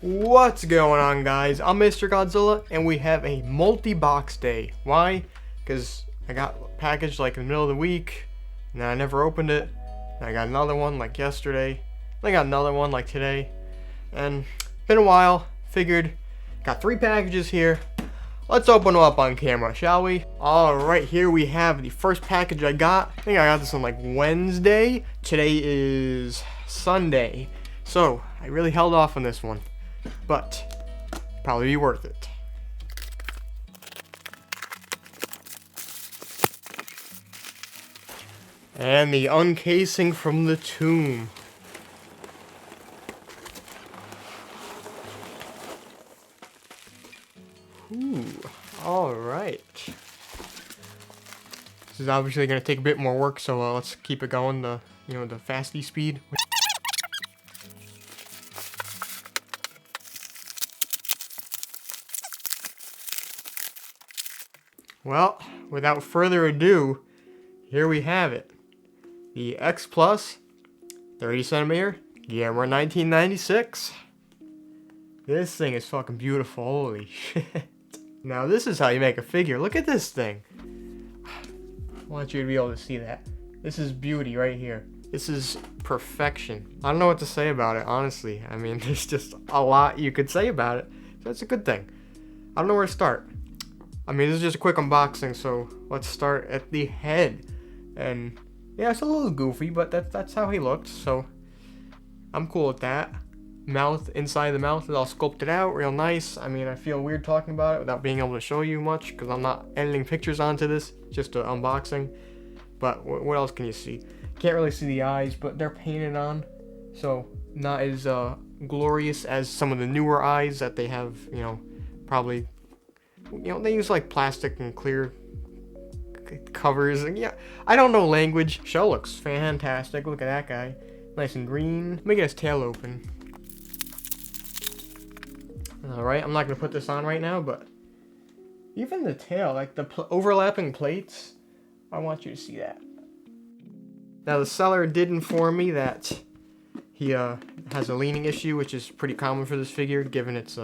What's going on, guys? I'm Mr. Godzilla, and we have a multi-box day. Why? Because I got packaged like in the middle of the week, and I never opened it. And I got another one like yesterday. I got another one like today. And been a while. Figured, got 3 packages here. Let's open them up on camera, shall we? Alright, here we have the first package I got. I think I got this on like Wednesday. Today is Sunday. So, I really held off on this one. But probably be worth it. And the uncasing from the tomb. Ooh, alright. This is obviously going to take a bit more work, so let's keep it going, the fasty speed. Well, without further ado, here we have it. The X-Plus 30cm Gamera 1996. This thing is fucking beautiful, holy shit. Now this is how you make a figure. Look at this thing. I want you to be able to see that. This is beauty right here. This is perfection. I don't know what to say about it, honestly. I mean, there's just a lot you could say about it. So it's a good thing. I don't know where to start. I mean, this is just a quick unboxing, so let's start at the head. And yeah, it's a little goofy, but that's how he looked, so I'm cool with that. Mouth, inside the mouth is all sculpted out, real nice. I mean, I feel weird talking about it without being able to show you much, because I'm not editing pictures onto this, just an unboxing. But what else can you see? Can't really see the eyes, but they're painted on, so not as glorious as some of the newer eyes that they have, probably. They use like plastic and clear covers, and yeah, I don't know language. Show looks fantastic. Look at that guy, nice and green. Let me get his tail open. Alright, I'm not gonna put this on right now, but even the tail, like the overlapping plates, I want you to see that. Now the seller did inform me that he has a leaning issue, which is pretty common for this figure, given its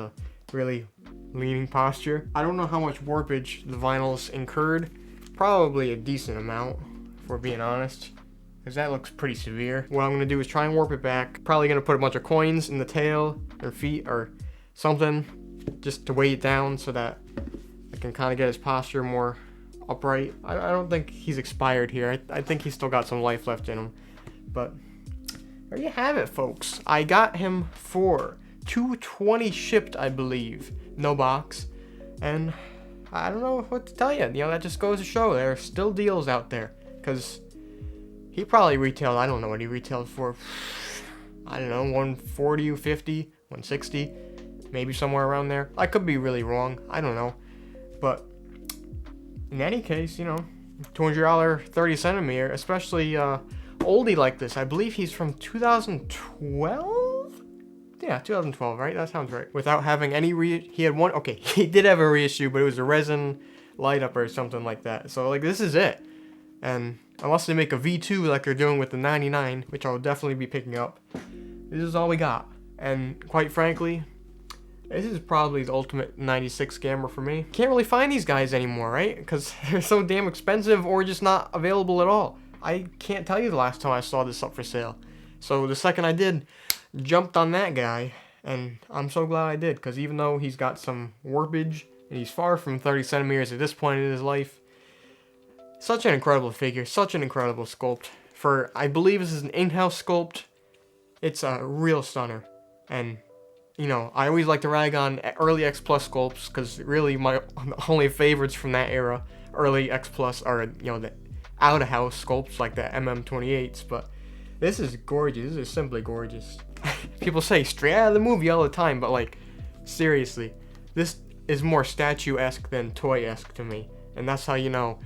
really leaning posture. I don't know how much warpage the vinyls incurred. Probably a decent amount, if we're being honest, because that looks pretty severe. What I'm going to do is try and warp it back. Probably going to put a bunch of coins in the tail or feet or something just to weigh it down so that I can kind of get his posture more upright. I don't think he's expired here. I think he's still got some life left in him. But there you have it, folks. I got him for $220 shipped, I believe. No box. And I don't know what to tell you. That just goes to show there are still deals out there. Because he probably retailed, I don't know what he retailed for. I don't know, 140, 50, 160. Maybe somewhere around there. I could be really wrong. I don't know. But in any case, $200 30cm, especially oldie like this. I believe he's from 2012? Yeah, 2012, right? That sounds right. Without having any he had one, okay, he did have a reissue, but it was a resin light up or something like that. So like, this is it. And unless they make a V2 like they're doing with the 99, which I'll definitely be picking up, this is all we got. And quite frankly, this is probably the ultimate 96 Gamera for me. Can't really find these guys anymore, right? Because they're so damn expensive or just not available at all. I can't tell you the last time I saw this up for sale. So the second I did, jumped on that guy, and I'm so glad I did, because even though he's got some warpage, and he's far from 30cm at this point in his life, such an incredible figure, such an incredible sculpt. For, I believe this is an in-house sculpt, it's a real stunner. And I always like to rag on early X-Plus sculpts, because really my only favorites from that era, early X-Plus, are, the out-of-house sculpts like the MM28s, but this is gorgeous. This is simply gorgeous. People say straight out of the movie all the time, but like, seriously, this is more statue-esque than toy-esque to me. And that's how you know,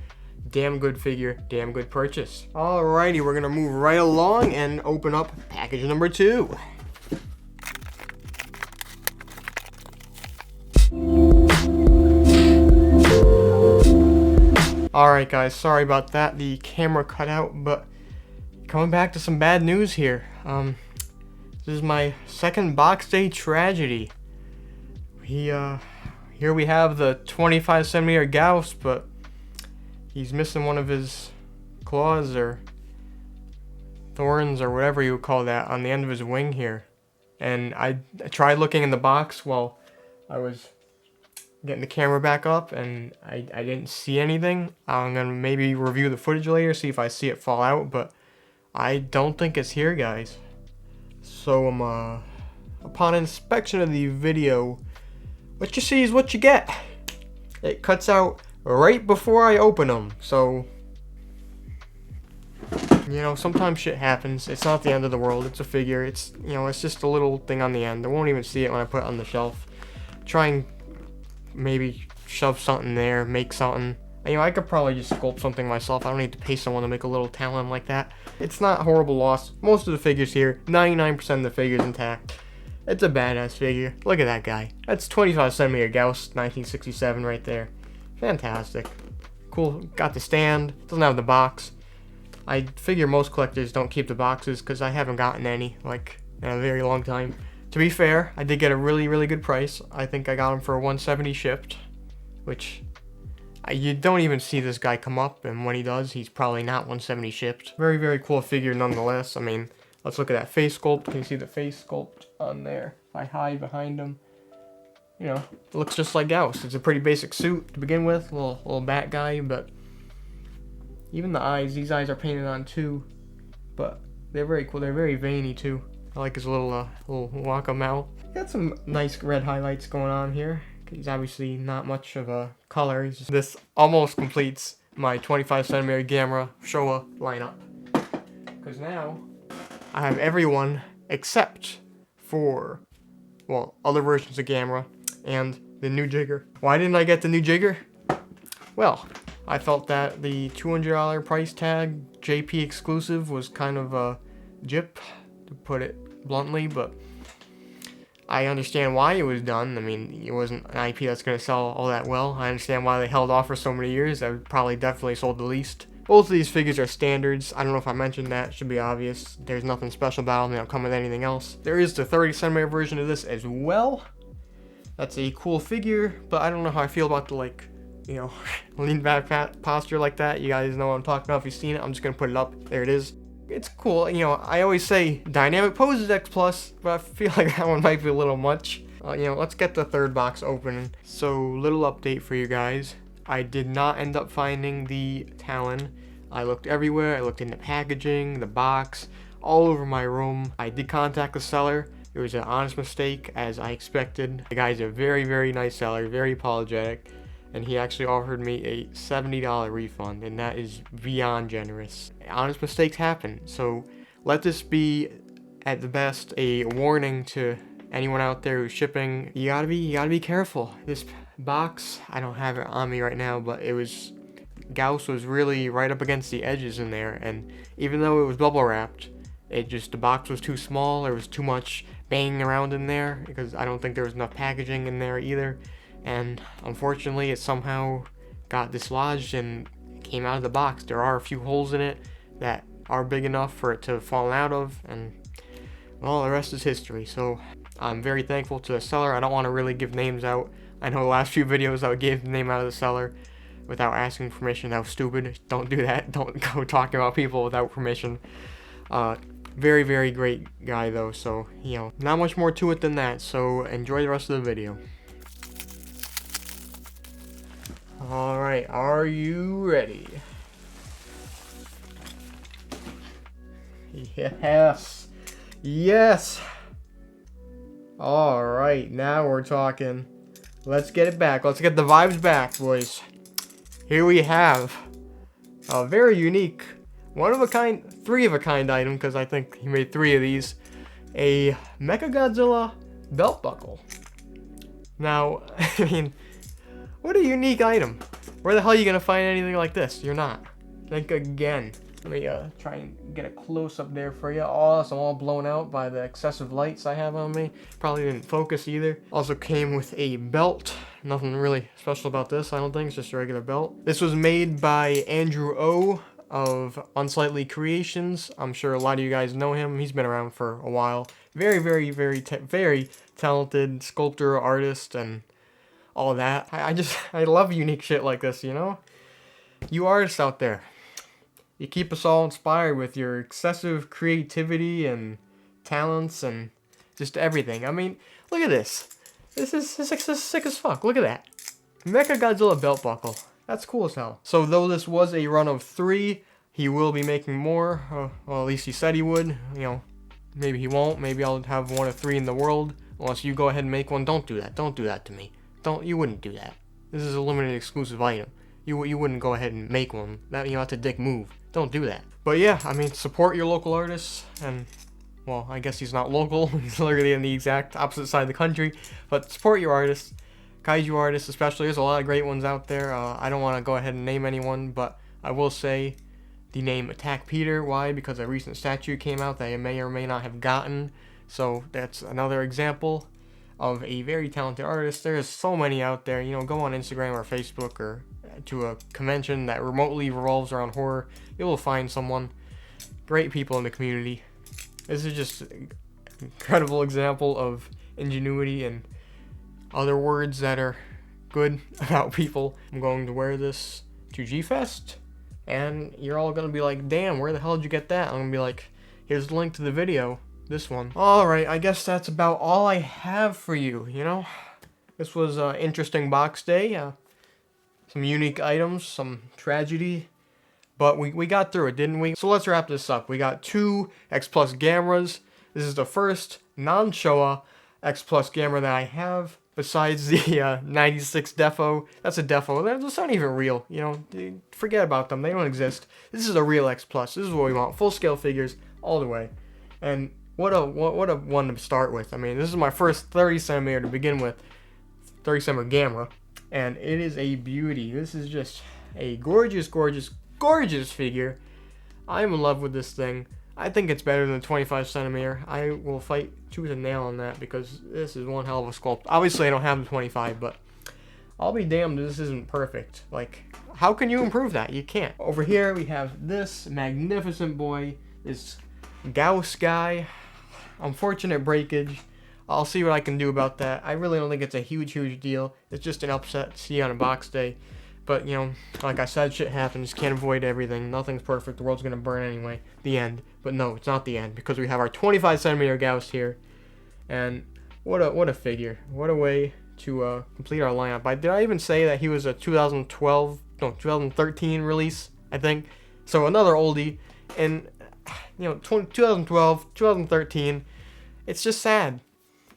damn good figure, damn good purchase. Alrighty, we're gonna move right along and open up package number 2. Alright guys, sorry about that, the camera cut out, but coming back to some bad news here. This is my second box day tragedy. Here we have the 25 centimeter Gyaos, but he's missing one of his claws or thorns or whatever you would call that on the end of his wing here. And I tried looking in the box while I was getting the camera back up, and I didn't see anything. I'm gonna maybe review the footage later, see if I see it fall out, but I don't think it's here, guys. So upon inspection of the video, what you see is what you get. It cuts out right before I open them, so you know, sometimes shit happens. It's not the end of the world. It's a figure. It's, you know, it's just a little thing on the end. I won't even see it when I put it on the shelf. Try and maybe shove something there, make something. You know, I could probably just sculpt something myself. I don't need to pay someone to make a little talon like that. It's not horrible loss. Most of the figures here, 99% of the figures intact. It's a badass figure. Look at that guy. That's 25 centimeter Gyaos, 1967 right there. Fantastic. Cool. Got the stand. Doesn't have the box. I figure most collectors don't keep the boxes because I haven't gotten any, like, in a very long time. To be fair, I did get a really, really good price. I think I got him for $170 shipped, which you don't even see this guy come up, and when he does, he's probably not $170 shipped. Very, very cool figure nonetheless. I mean, let's look at that face sculpt. Can you see the face sculpt on there? If I hide behind him, you know, it looks just like Gyaos. It's a pretty basic suit to begin with, little bat guy, but even the eyes, these eyes are painted on too, but they're very cool. They're very veiny too. I like his little waka mouth. Got some nice red highlights going on here. He's obviously not much of a color. This almost completes my 25 centimeter Gamera Showa lineup, because now I have everyone except for, well, other versions of Gamera and the new Jigger. Why didn't I get the new Jigger? Well, I felt that the $200 price tag JP exclusive was kind of a jip, to put it bluntly, but I understand why it was done. I mean, it wasn't an IP that's going to sell all that well. I understand why they held off for so many years. I probably definitely sold the least. Both of these figures are standards. I don't know if I mentioned that. Should be obvious. There's nothing special about them. They don't come with anything else. There is the 30 centimeter version of this as well. That's a cool figure, but I don't know how I feel about the, like, you know, lean back posture like that. You guys know what I'm talking about if you've seen it. I'm just going to put it up. There it is. It's cool. You know, I always say dynamic poses X+, but I feel like that one might be a little much. You know, let's get the third box open. So, little update for you guys. I did not end up finding the talon. I looked everywhere. I looked in the packaging, the box, all over my room. I did contact the seller. It was an honest mistake, as I expected. The guy's a very, very nice seller, very apologetic. And he actually offered me a $70 refund, and that is beyond generous. Honest mistakes happen, so let this be, at the best, a warning to anyone out there who's shipping. You gotta be careful. This box, I don't have it on me right now, but Gyaos was really right up against the edges in there, and even though it was bubble wrapped, the box was too small. There was too much banging around in there, because I don't think there was enough packaging in there either. And unfortunately, it somehow got dislodged and came out of the box. There are a few holes in it that are big enough for it to have fallen out of, and well, the rest is history. So I'm very thankful to the seller. I don't want to really give names out. I know the last few videos I gave the name out of the seller without asking permission. That was stupid. Don't do that. Don't go talking about people without permission. Very, very great guy though, so, you know, not much more to it than that. So enjoy the rest of the video. Alright, are you ready? Yes! Yes! Alright, now we're talking. Let's get it back. Let's get the vibes back, boys. Here we have a very unique, three of a kind item, because I think he made 3 of these. A Mechagodzilla belt buckle. Now, I mean, what a unique item. Where the hell are you going to find anything like this? You're not. Think again. Let me try and get a close-up there for you. Oh, so I'm all blown out by the excessive lights I have on me. Probably didn't focus either. Also came with a belt. Nothing really special about this, I don't think. It's just a regular belt. This was made by Andrew O. of Unsightly Creations. I'm sure a lot of you guys know him. He's been around for a while. Very, very, very talented sculptor, artist, and all that. I love unique shit like this, you know? You artists out there, you keep us all inspired with your excessive creativity and talents and just everything. I mean, look at this. This is sick as fuck. Look at that. Mechagodzilla belt buckle. That's cool as hell. So though this was a run of 3, he will be making more. Well, at least he said he would. You know, maybe he won't. Maybe I'll have 1 of 3 in the world. Unless you go ahead and make one. Don't do that. Don't do that to me. You wouldn't do that. This is a limited exclusive item. You wouldn't go ahead and make one. That, you know, that's a dick move. Don't do that. But yeah, I mean, support your local artists. And, well, I guess he's not local. He's literally on the exact opposite side of the country. But support your artists. Kaiju artists especially. There's a lot of great ones out there. I don't want to go ahead and name anyone, but I will say the name Attack Peter. Why? Because a recent statue came out that I may or may not have gotten. So that's another example of a very talented artist. There's so many out there. You know, go on Instagram or Facebook or to a convention that remotely revolves around horror. You will find someone. Great people in the community. This is just an incredible example of ingenuity and other words that are good about people. I'm going to wear this to G-Fest, and you're all going to be like, damn, where the hell did you get that? I'm going to be like, here's the link to the video, this one. Alright, I guess that's about all I have for you, you know? This was an interesting box day. Some unique items, some tragedy, but we got through it, didn't we? So let's wrap this up. We got 2 X-Plus Gameras. This is the first non-Showa X-Plus Gamera that I have. Besides the 96 Defo. That's a Defo. Those aren't even real, you know. Forget about them. They don't exist. This is a real X-Plus. This is what we want. Full-scale figures all the way. And what a one to start with. I mean, this is my first 30cm to begin with. 30cm Gamera. And it is a beauty. This is just a gorgeous, gorgeous, gorgeous figure. I'm in love with this thing. I think it's better than the 25cm. I will fight tooth and nail on that because this is one hell of a sculpt. Obviously, I don't have the 25, but I'll be damned if this isn't perfect. Like, how can you improve that? You can't. Over here, we have this magnificent boy, this Gyaos guy. Unfortunate breakage. I'll see what I can do about that. I really don't think it's a huge, huge deal. It's just an upset to see on a box day. But, you know, like I said, shit happens. Can't avoid everything. Nothing's perfect. The world's going to burn anyway. The end. But no, it's not the end. Because we have our 25cm Gyaos here. And what a figure. What a way to complete our lineup. Did I even say that he was a 2013 release, I think? So another oldie. And, you know, 2012, 2013. It's just sad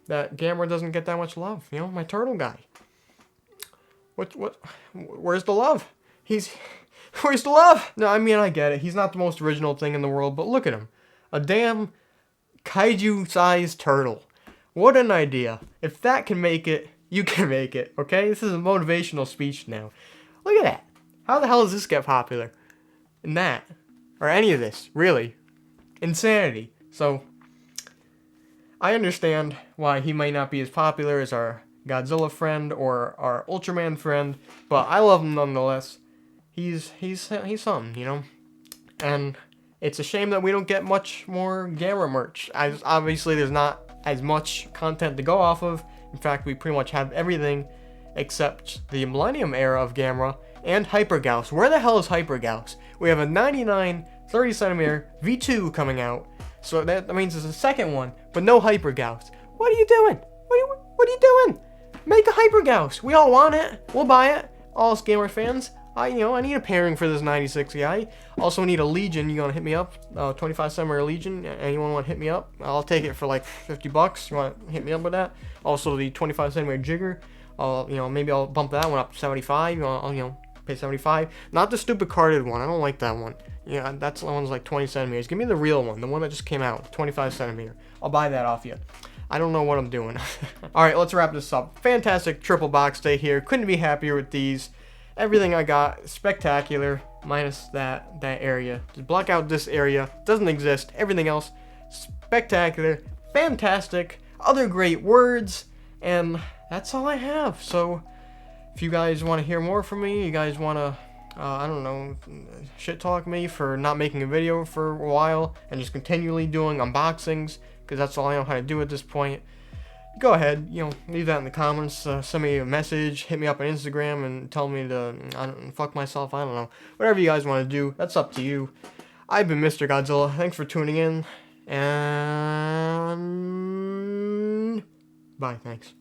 that Gamera doesn't get that much love. You know, my turtle guy. Where's the love? Where's the love? No, I mean, I get it. He's not the most original thing in the world, but look at him. A damn kaiju-sized turtle. What an idea. If that can make it, you can make it, okay? This is a motivational speech now. Look at that. How the hell does this get popular? And that. Or any of this, really. Insanity. So, I understand why he might not be as popular as our Godzilla friend or our Ultraman friend, but I love him nonetheless. He's something, you know. And it's a shame that we don't get much more Gamera merch. As obviously there's not as much content to go off of. In fact, we pretty much have everything except the Millennium era of Gamera and Hyper Gyaos. Where the hell is Hyper Gyaos? We have a 99 30cm V2 coming out, so that means there's a second one, but no Hyper Gyaos. What are you doing? What are you doing? Make a Hyper Gyaos. We all want it. We'll buy it. All us Gamer fans. I need a pairing for this 96 guy. Also need a Legion. You want to hit me up? 25cm Legion. Anyone want to hit me up? I'll take it for like $50. You want to hit me up with that? Also the 25cm Jigger. Maybe I'll bump that one up to 75. Pay 75. Not the stupid carded one. I don't like that one. Yeah, that's the one's like 20cm. Give me the real one. The one that just came out. 25cm. I'll buy that off you. I don't know what I'm doing. Alright, let's wrap this up. Fantastic triple box day here. Couldn't be happier with these. Everything I got, spectacular, minus that area. Just block out this area. Doesn't exist. Everything else, spectacular, fantastic, other great words, and that's all I have. So, if you guys want to hear more from me, you guys want to I don't know, shit talk me for not making a video for a while and just continually doing unboxings, because that's all I know how to do at this point, go ahead, you know, leave that in the comments, send me a message, hit me up on Instagram and tell me to, fuck myself, I don't know. Whatever you guys want to do, that's up to you. I've been Mr. Godzilla, thanks for tuning in, and bye, thanks.